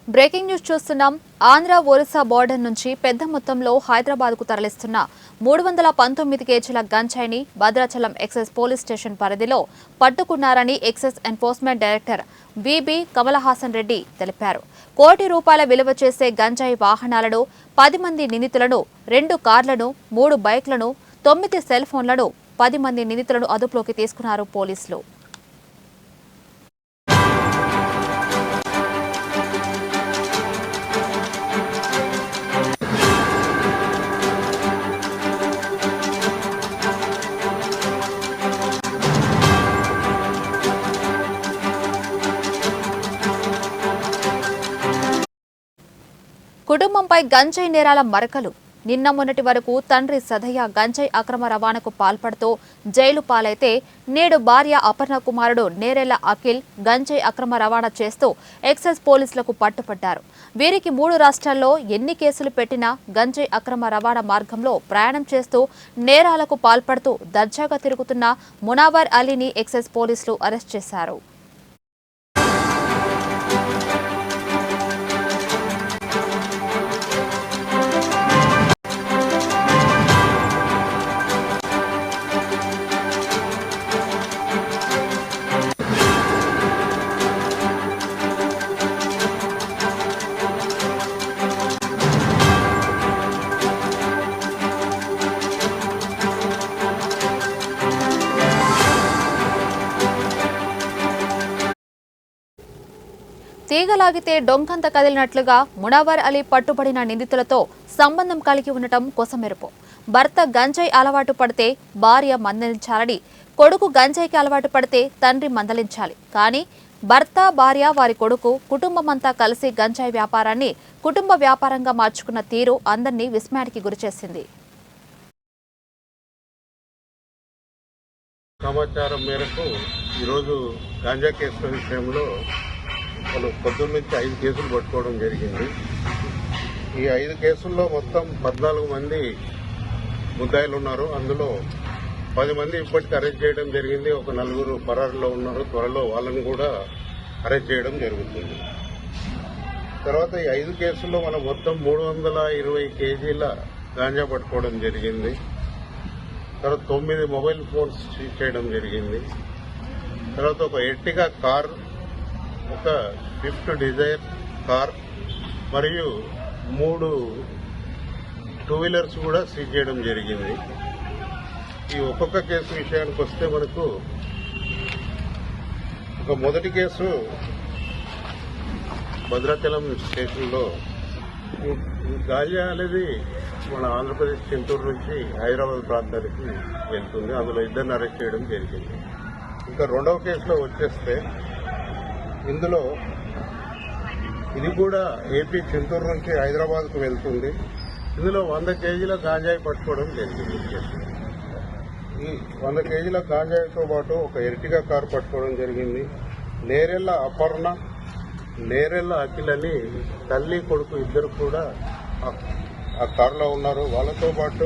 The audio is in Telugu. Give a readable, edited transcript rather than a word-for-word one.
బ్రేకింగ్ న్యూస్ చూస్తున్నాం. ఆంధ్ర ఒరిస్సా బోర్డర్ నుంచి పెద్ద మొత్తంలో హైదరాబాద్కు తరలిస్తున్న 319 కేజీల గంజాయిని భద్రాచలం ఎక్సైజ్ పోలీస్ స్టేషన్ పరిధిలో పట్టుకున్నారని excise enforcement director VB Kamalahasan Reddy తెలిపారు. కోటి రూపాయల విలువ చేసే గంజాయి వాహనాలను 10 మంది నిందితులను, 2 కార్లను, 3 బైక్లను, 9 సెల్ ఫోన్లను, 10 మంది నిందితులను అదుపులోకి తీసుకున్నారు పోలీసులు. కుటుంబంపై గంజాయి నేరాల మరకలు. నిన్న మొన్నటి వరకు తండ్రి సదయ్య గంజాయి అక్రమ రవాణాకు పాల్పడుతూ జైలు పాలైతే నేడు భార్య అపర్ణ కుమారుడు నేరెళ్ల అఖిల్ గంజాయి అక్రమ రవాణా చేస్తూ ఎక్సైజ్ పోలీసులకు పట్టుపడ్డారు. వీరికి 3 రాష్ట్రాల్లో ఎన్ని కేసులు పెట్టినా గంజాయి అక్రమ రవాణా మార్గంలో ప్రయాణం చేస్తూ నేరాలకు పాల్పడుతూ దర్జాగా తిరుగుతున్న మునావర్ అలీని ఎక్సైజ్ పోలీసులు అరెస్ట్ చేశారు. తీగలాగితే డొంకంత కదిలినట్లుగా మునావర్ అలీ పట్టుబడిన నిందితులతో సంబంధం కలిగి ఉండటం కొసమెరుపు. భర్త గంజాయి అలవాటు పడితే భార్య మందలించాలని, కొడుకు గంజాయికి అలవాటు పడితే తండ్రి మందలించాలి. కానీ భర్త, భార్య, వారి కొడుకు కుటుంబమంతా కలిసి గంజాయి వ్యాపారాన్ని కుటుంబ వ్యాపారంగా మార్చుకున్న తీరు అందరినీ విస్మయానికి గురిచేసింది. సమాచారం మేరకు ఈరోజు గాంజా కేసుల విషయంలో వాళ్ళు పొద్దున్న నుంచి 5 కేసులు పట్టుకోవడం జరిగింది. ఈ 5 కేసుల్లో మొత్తం 14 మంది ముద్దాయిలు ఉన్నారు. అందులో 10 మంది ఇప్పటికీ అరెస్ట్ చేయడం జరిగింది. ఒక 4 పరారులో ఉన్నారు. త్వరలో వాళ్ళని కూడా అరెస్ట్ చేయడం జరుగుతుంది. తర్వాత ఈ 5 కేసుల్లో మనం మొత్తం 320 కేజీల గాంజా పట్టుకోవడం జరిగింది. తర్వాత 9 మొబైల్ ఫోన్స్ సీజ్ చేయడం జరిగింది. తర్వాత ఒక ఎర్టిగా కార్, ఒక స్విఫ్ట్ డిజైర్ కార్ మరియు 3 2 వీలర్స్ కూడా సీజ్ చేయడం జరిగింది. ఈ ఒక్కొక్క కేసు విషయానికి వస్తే మనకు ఒక మొదటి కేసు భద్రాచలం స్టేషన్లో గాంజా అనేది మన ఆంధ్రప్రదేశ్ చింతూరు నుంచి హైదరాబాద్ ప్రాంతానికి వెళ్తుంది. అందులో 2 అరెస్ట్ చేయడం జరిగింది. ఇంకా రెండవ కేసులో వచ్చేస్తే ఇందులో ఇది కూడా ఏపీ చింతూరు నుంచి హైదరాబాద్కు వెళ్తుంది. ఇందులో 100 కేజీల గాంజాయి పట్టుకోవడం జరిగింది. ఈ 100 కేజీల గాంజాయితో పాటు ఒక ఎర్టిగా కారు పట్టుకోవడం జరిగింది. నేరెళ్ల అపర్ణ, నేరెళ్ల అఖిల్ అని తల్లి కొడుకు ఇద్దరు కూడా ఆ కారులో ఉన్నారు. వాళ్ళతో పాటు